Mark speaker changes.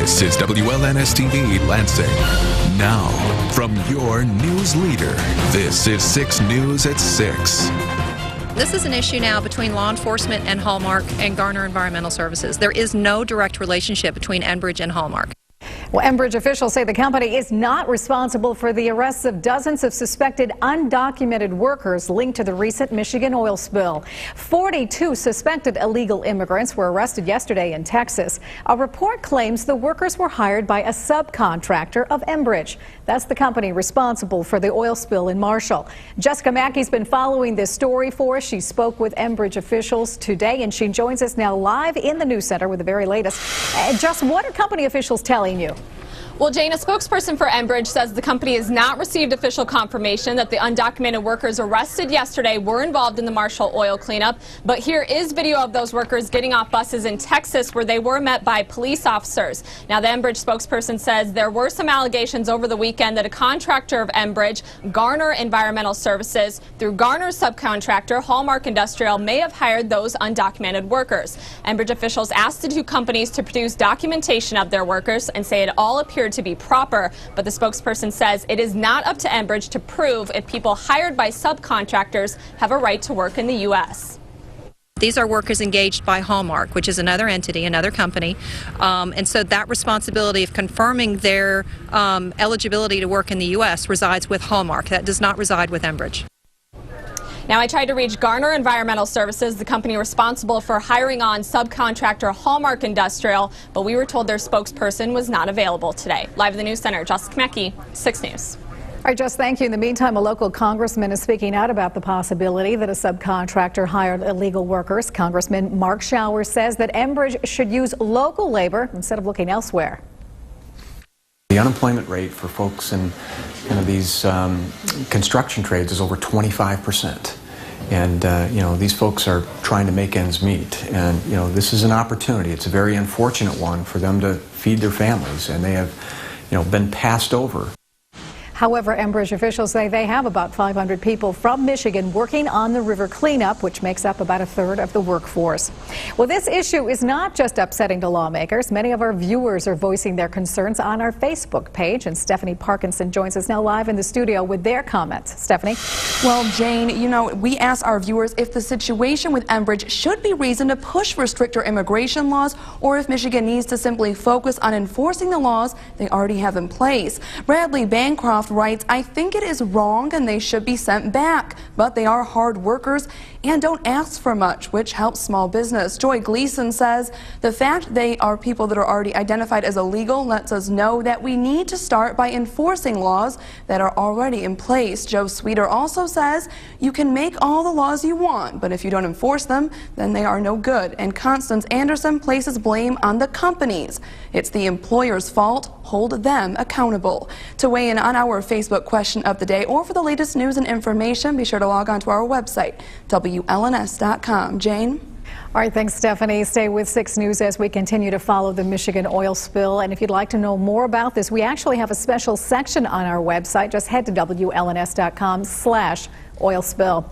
Speaker 1: This is WLNS TV Lansing. Now, from your news leader, this is 6 News at 6.
Speaker 2: This is an issue now between law enforcement and Hallmark and Garner Environmental Services. There is no direct relationship between Enbridge and Hallmark.
Speaker 3: Well, Enbridge officials say the company is not responsible for the arrests of dozens of suspected undocumented workers linked to the recent Michigan oil spill. 42 suspected illegal immigrants were arrested yesterday in Texas. A report claims the workers were hired by a subcontractor of Enbridge. That's the company responsible for the oil spill in Marshall. Jessica Mackey's been following this story for us. She spoke with Enbridge officials today, and she joins us now live in the news center with the very latest. Just what are company officials telling you?
Speaker 4: Well, Jane, a spokesperson for Enbridge says the company has not received official confirmation that the undocumented workers arrested yesterday were involved in the Marshall oil cleanup. But here is video of those workers getting off buses in Texas where they were met by police officers. Now, the Enbridge spokesperson says there were some allegations over the weekend that a contractor of Enbridge, Garner Environmental Services, through Garner's subcontractor, Hallmark Industrial, may have hired those undocumented workers. Enbridge officials asked the two companies to produce documentation of their workers and say it all appeared to be proper, but the spokesperson says it is not up to Enbridge to prove if people hired by subcontractors have a right to work in the U.S.
Speaker 2: These are workers engaged by Hallmark, which is another entity, another company, and so that responsibility of confirming their eligibility to work in the U.S. resides with Hallmark. That does not reside with Enbridge.
Speaker 4: Now, I tried to reach Garner Environmental Services, the company responsible for hiring on subcontractor Hallmark Industrial, but we were told their spokesperson was not available today. Live in the News Center, Jessica Mackey, 6 News.
Speaker 3: All right, Jess, thank you. In the meantime, a local congressman is speaking out about the possibility that a subcontractor hired illegal workers. Congressman Mark Schauer says that Enbridge should use local labor instead of looking elsewhere.
Speaker 5: The unemployment rate for folks in these construction trades is over 25%. And, these folks are trying to make ends meet. And, this is an opportunity. It's a very unfortunate one for them to feed their families. And they have, been passed over.
Speaker 3: However, Enbridge officials say they have about 500 people from Michigan working on the river cleanup, which makes up about a third of the workforce. Well, this issue is not just upsetting to lawmakers. Many of our viewers are voicing their concerns on our Facebook page, and Stephanie Parkinson joins us now live in the studio with their comments. Stephanie?
Speaker 6: Well, Jane, we asked our viewers if the situation with Enbridge should be reason to push for stricter immigration laws, or if Michigan needs to simply focus on enforcing the laws they already have in place. Bradley Bancroft writes, I think it is wrong and they should be sent back, but they are hard workers and don't ask for much, which helps small business. Joy Gleason says the fact they are people that are already identified as illegal lets us know that we need to start by enforcing laws that are already in place. Joe Sweeter also says you can make all the laws you want, but if you don't enforce them, then they are no good. And Constance Anderson places blame on the companies. It's the employer's fault. Hold them accountable. To weigh in on our Facebook question of the day or for the latest news and information, be sure to log on to our website, WLNS.com. Jane?
Speaker 3: All right, thanks, Stephanie. Stay with 6 News as we continue to follow the Michigan oil spill. And if you'd like to know more about this, we actually have a special section on our website. Just head to WLNS.com/oil spill.